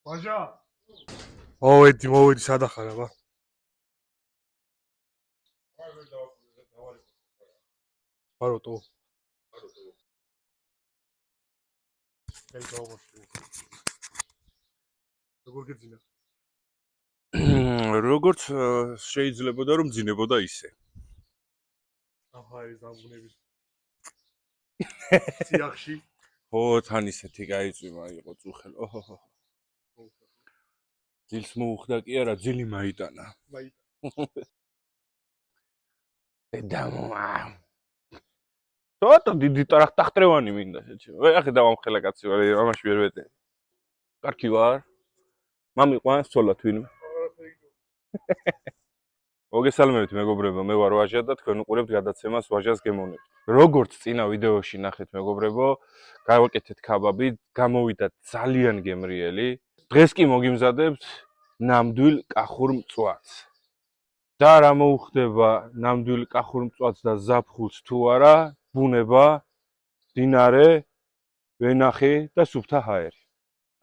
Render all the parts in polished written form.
ბაჟა მოვედი სადახარ აბა ბაროტო როგორც შეიძლებოდა რომ ძინებოდა ისე აჰა ეს დამღუნების სიახში ო თან ისეთი გაიწვიმა იყო წუხელ ოჰოჰო ძილს მოუხდა კი არა ძილი მაიტანა დედამოა თოთო დიდი ტრახტრევანი მინდა შეჩე ახე დავამხელა კაცი ვარ ამაში ვერ ვეტე კარგი ვარ მამიყვანს ცოლად ვინმე მოგესალმებით მეგობრებო მე ვარ ვაჟა და თქვენ უყურებთ გადაცემას ვაჟას გემოვნებით როგორც წინა ვიდეოში ნახეთ მეგობრებო გავაკეთეთ ქაბაბი გამოვიდა ძალიან გემრიელი დღეს კი მოგიმზადებთ ნამდვილ კახურ მწვადს და რა მოუხდება ნამდვილ კახურ მწვადს და ზაფხულს თუ არა ბუნება დინარე ვენახი და სუფთა ჰაერი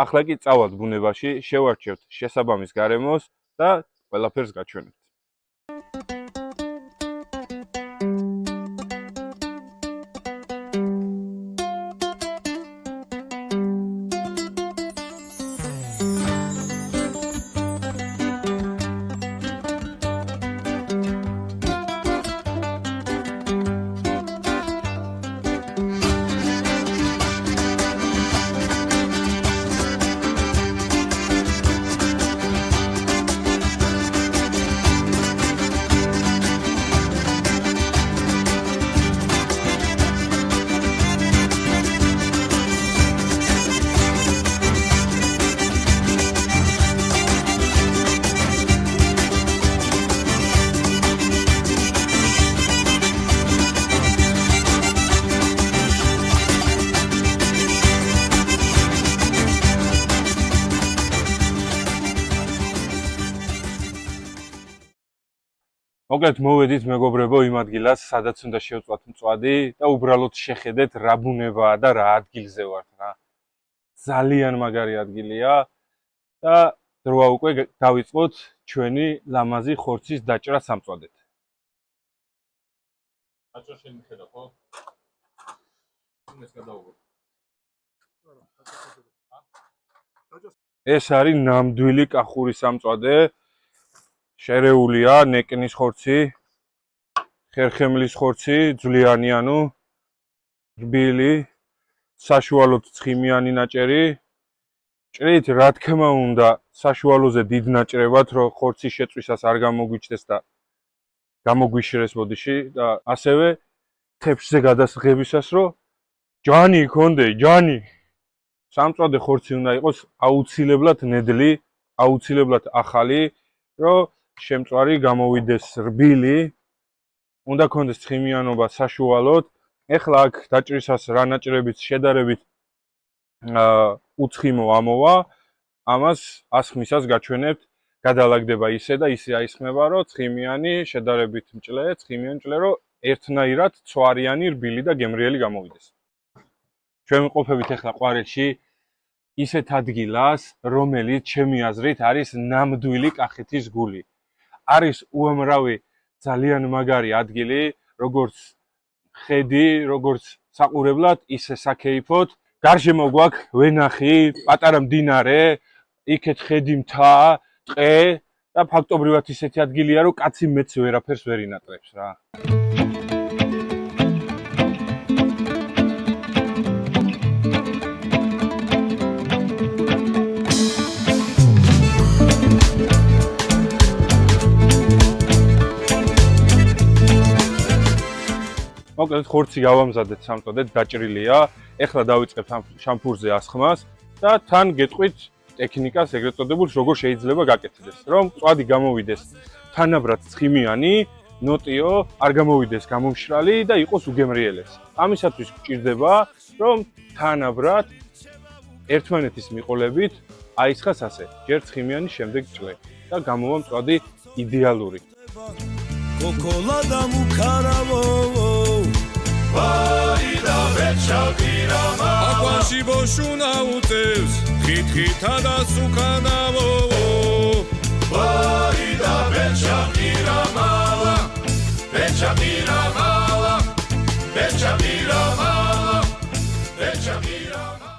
ახლა კი წავალთ ბუნებაში შევარჩევთ შესაბამის გარემოს და ყველაფერს გაჩვენებთ მოგეთ მოვედით მეგობრებო იმ ადგილას სადაც უნდა შევწვათ მწვადი და უბრალოდ შეხედეთ რა ბუნებაა და რა ადგილზე ვართ რა ძალიან მაგარი ადგილია და დროა უკვე დავიწყოთ ჩვენი ლამაზი ხორცის დაჭრა სამწვადეთ აჭრა შენ ხედა ხო ეს გადაუღო ეს არის ნამდვილი კახური სამწვადე შერეულია ნეკნის ხორცი, ხერხემლის ხორცი, ძვლიანი ანუ რბილი, საშუალოდ ცხიმიანი ნაჭერი. ჭრით რა თქმა უნდა, საშუალოზე დიდ ნაჭრებად, რომ ხორცის შეწვისას არ გამოგვიჩნდეს და გამოგვიშრეს ბოდიში და ასევე თეფშზე გადასღებისას, რომ ჯანი იქონდე, ჯანი. სამწვადე ხორცი უნდა იყოს აუცილებლად ნედლი, აუცილებლად ახალი, რომ შემწვარი გამოვიდეს რბილი, უნდა ქონდეს ცხიმიანობა საშუალოდ. ეხლა აქ დაჭრისას რა ნაჭრებით შედარებით უცხიმო ამოვა, ამას ასხმისას გაჩვენებთ, გადალაგდება ისე და ისე აისხმება, რომ ცხიმიანი შედარებით მჭლე, რომ ერთნაირად ცვარიანი რბილი და გემრიელი გამოვიდეს. ჩვენ ვიყოფებით ეხლა ყვარელში ისეთ ადგილას, რომელიც ჩემი აზრით არის ნამდვილი კახეთის გული. არის უამრავი ძალიან მაგარი ადგილი, როგორც ხედი, როგორც საყურებლად, ისე საქეიფოდ. გარშემო გვაქვს ვენახი, პატარა მდინარე, იქეთ ხედი მთა, ტყე და ფაქტობრივად ისეთი ადგილია, რომ კაცი მეც ვერაფერს ვერ ინატრებს რა. მოკლედ ხორცი გავამზადეთ სამწვადეთ, დაჭრილია. ეხლა დავიწყებთ ამ შამფურზე ასხმას და თან გეტყვით ტექნიკას ეგრეთ წოდებულს, როგორ შეიძლება გაკეთდეს, რომ მწვადი გამოვიდეს თანაბრად ცხიმიანი, ნოტიო, არ გამოვიდეს გამომშრალი და იყოს უგემრიელესი. ამისათვის გვჭირდება, რომ თანაბრად ერთმანეთის მიყოლებით აისხას ასე, ჯერ ცხიმიანი, შემდეგ ჭლე და გამოვა მწვადი იდეალური. Cocolada mucaravo, vai da vecchia virama. ბოშუნა უწევს ხითხითა და სუკანავო ვაიდა ბეჩამირამალა ბეჩამირამალა ბეჩამირამალა ბეჩამირამალა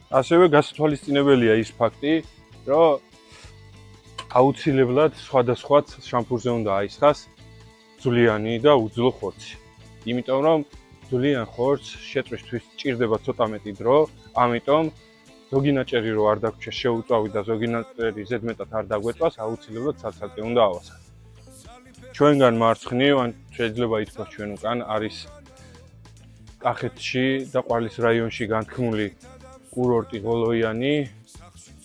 ასევე გასათვალისწინებელია ის ფაქტი, რომ აუცილებლად სხვადასხვა შამპურზე უნდა აისხას ძვლიანი და უძვლო ხორცი. იმიტომ რომ ძვლიან ხორცს შეწვისთვის სჭირდება ცოტა მეტი დრო, ამიტომ ზოგი ნაჭერი რო არ დაგვრჩეს შეუწვავი და ზოგი ნაჭერი ზედმეტად არ დაგვეწვას, აუცილებლად ცალ-ცალკე უნდა ავასხათ. ჩვენგან მარცხნივ, ან შეიძლება ითქვას ჩვენ უკან არის კახეთში და ყვარლის რაიონში განთქმული კურორტი ღოლოიანი,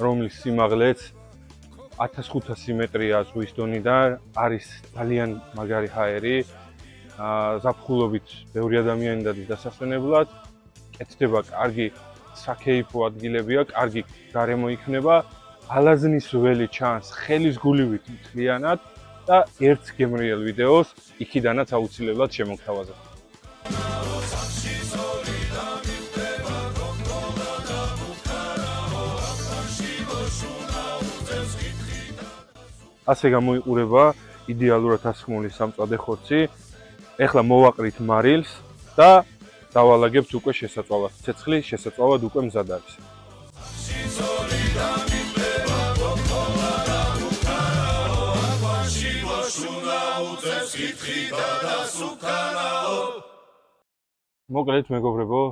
რომლის სიმაღლეც 1500 მეტრია ზღვის დონიდან, არის ძალიან მაგარი ჰაერი, ზაფხულობით ბევრი ადამიანი დადის დასასვენებლად, კეთდება კარგი საქეიფო ადგილებია, კარგი გარემო იქნება, ალაზნის ველი ჩანს ხელის გულივით მთლიანად და ერთ გემრიელ ვიდეოს იქიდანაც აუცილებლად შემოგთავაზებთ. ასე გამოიყურება იდეალურად ასხმული სამწვადე ხორცი. ეხლა მოვაყრით მარილს და დავალაგებთ უკვე შესაწვავად. ცეცხლი შესაწვავად უკვე მზად არის. მოკლედ მეგობრებო,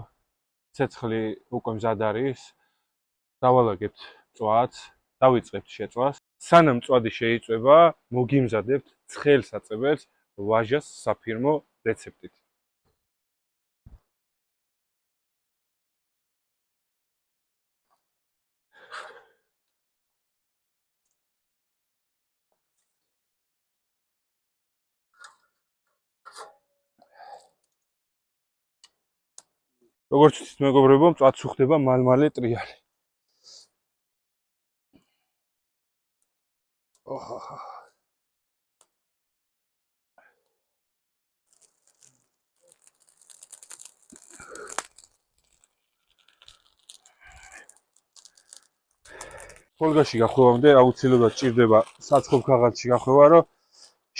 ცეცხლი უკვე მზად არის. დავალაგებთ მწვადს, დავიწყებთ შეწვას. სანამ მწვადი შეიწვება, მოგიმზადებთ ცხელ საწებელს ვაჟას საფირმო რეცეპტით. როგორც ვთქვით მეგობრებო, მწვადს უხდება მალმალე ტრიალი. ფოლგაში გახვევამდე აუცილებლად ჭირდება საცხობ ქაღალდში გახვევა, რომ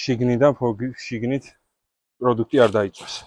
შიგნიდან შიგნით პროდუქტი არ დაიწვეს.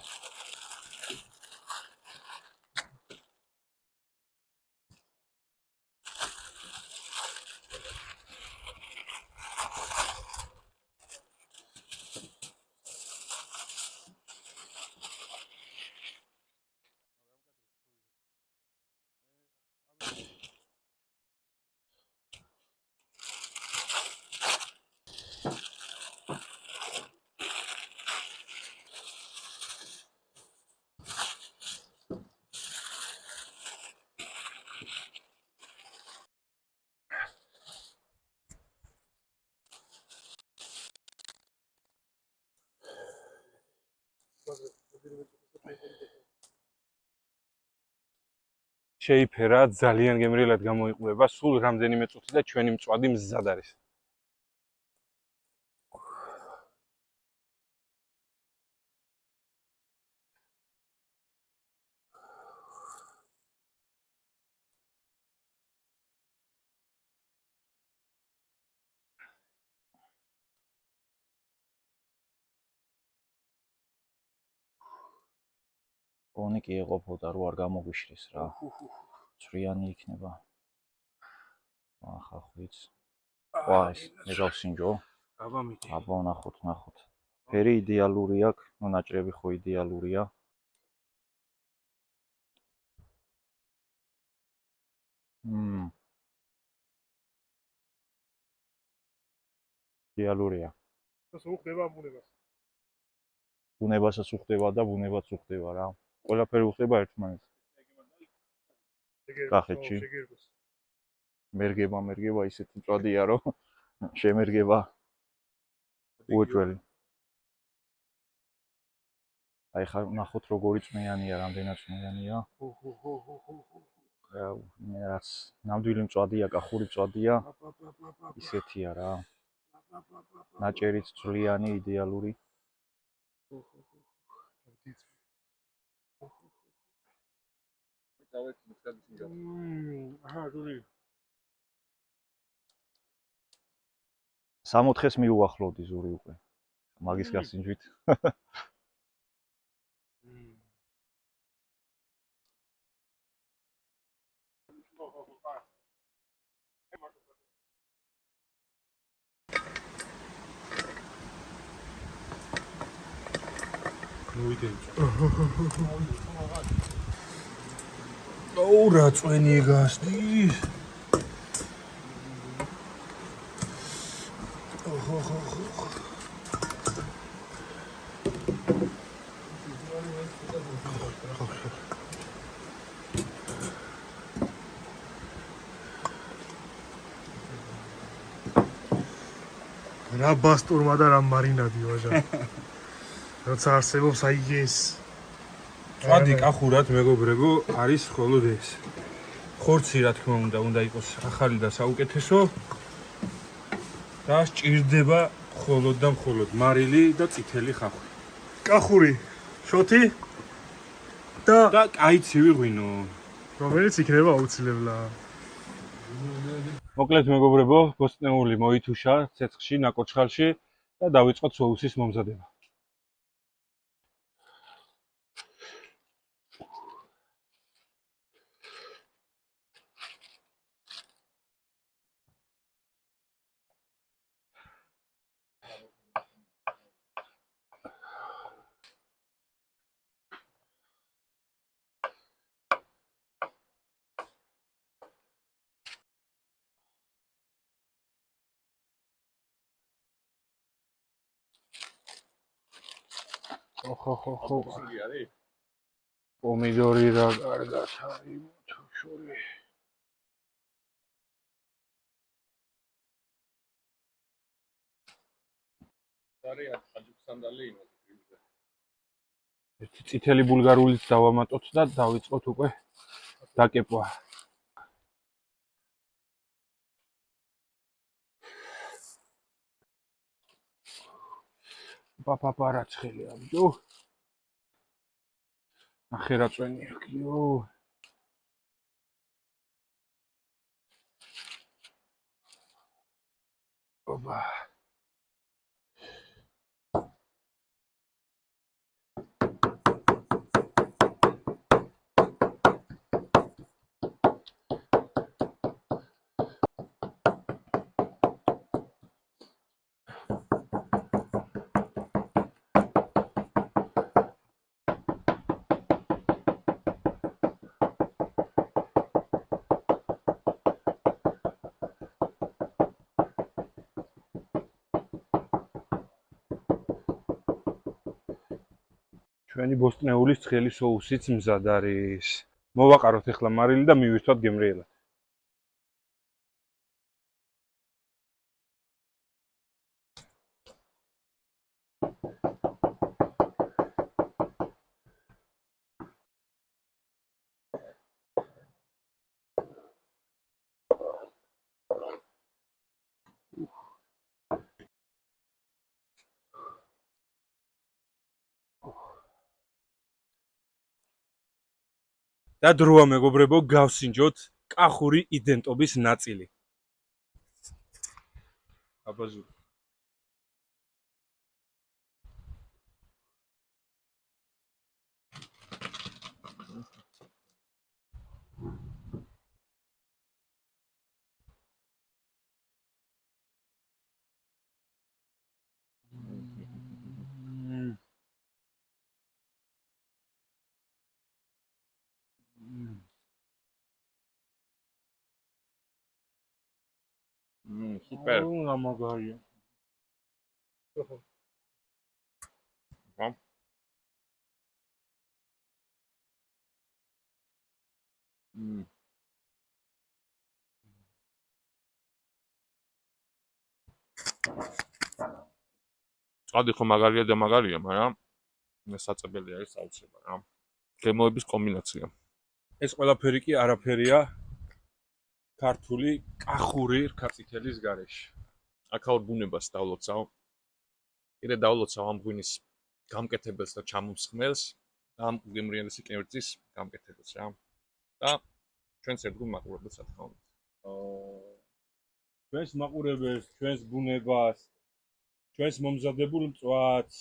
შეიფერა, ძალიან გემრიელად გამოიყურება, სულ რამდენიმე წუთი და ჩვენი მწვადი მზად არის. გონი კი ეყოფოდა, რომ არ გამოგვიშრეს რა. ცრიანი იქნება. ახლა ხვიც. ვა ეს მეგავსინჯო. აბა მიდი. აბა ნახოთ. ფერი იდეალური აქვს, ნაჭრები ხო იდეალურია. იდეალურია. ეს უხდება ბუნებას. ბუნებასაც უხდება და ბუნებაც უხდება რა. ყველაფერი უხდება ერთმანეთს. კახეთში. მერგება ისეთი მწვადია, რომ შემერგება უოჭველი. აი ხა ნახოთ როგორი წნეანია, რამდენად წნეანია. რაც ნამდვილი მწვადია, კახური მწვადია. ისეთია რა. ნაჭერიც ძვლიანი, იდეალური. აჰა, რული. 60-ს მიუახლოვდი ზური უკვე. მაგის გასინჯვით. აუ რა წვენი გასდი. რა ბასტურმა და რა მარინადი ვაჟა. როცა არსებობს აი ეს. წვადი კახურად მეგობრებო არის მხოლოდ ეს. ხორცი რა თქმა უნდა იყოს ახალი და საუკეთესო. და სჭირდება მხოლოდ და მხოლოდ მარილი და წითელი ხახვი. კახური, შოთი და და კაი ცივი ღვინო. რომელიც იქნება აუცილებლად. მოკლედ მეგობრებო, ბოსტნეული მოითუშა ცეცხლში, ნაკოჩხალში და დავიწყოთ სოუსის მომზადება. ხო. პომიდორი რა კარგად არის მოთუშური. ერთი წითელი ბულგარულიც დავამატოთ და დავიწყოთ უკვე დაკეპვა. პაპა რა ცხელი ამჯო. ნახე რა წვენი აქვს, იო. ოპა. ჩვენი ბოსტნეულის ცხელი სოუსიც მზად არის. მოვაყაროთ ახლა მარილი და მივირთვათ გემრიელად. და დროა მეგობრებო გავსინჯოთ კახური იდენტობის ნაწილი. აბაზური. Super. რა მაგარია. წადი ხო მაგარია და მაგარია, მაგრამ საწებელი არის საოცრება რა. გემოების კომბინაცია. ეს ყველაფერი კი არაფერია ქართული კახური რქაწითელის გარეშე. აქაურ ბუნებას დავლოცავ. კიდე დავლოცავ ამ ღვინის გამკეთებელს და ჩამომსხმელს და ამ გემრიელის კერძის გამკეთებელს რა. და ჩვენს ერთგულ მაყურებელს რა თქმა უნდა. ჩვენს მაყურებელს, ჩვენს ბუნებას, ჩვენს მომზადებულ მწვადს,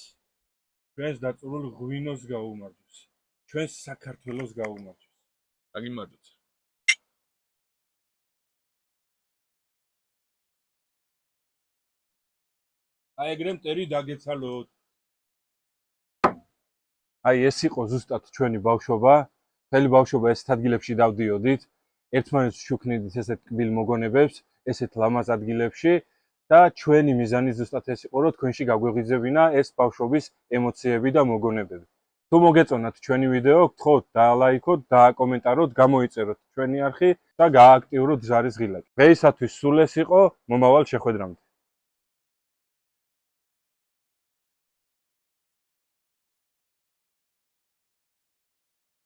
ჩვენს დაწურულ ღვინოს გაუმარჯოს. ჩვენს საქართველოს გაუმარჯოს. დაგიმარჯოთ. აი ეგრე მტერი დაგეცალოთ. აი ეს იყო ზუსტად ჩვენი ბავშვობა. მთელი ბავშვობა ესეთ ადგილებში დავდიოდით. ერთმანეთს შუქნიდით ესეთ კბილ მოგონებებს, ესეთ ლამაზ ადგილებში და ჩვენი მიზანი ზუსტად ეს იყო, რომ თქვენში გაგვეღვიძებინა ეს ბავშვობის ემოციები და მოგონებები. თუ მოგეწონათ ჩვენი ვიდეო, გთხოვთ დაალაიქოთ, დააკომენტაროთ, გამოიწეროთ ჩვენი არხი და გაააქტიუროთ ზარის ღილაკი. დღეისათვის სულ ეს იყო, მომავალ შეხვედრამდე.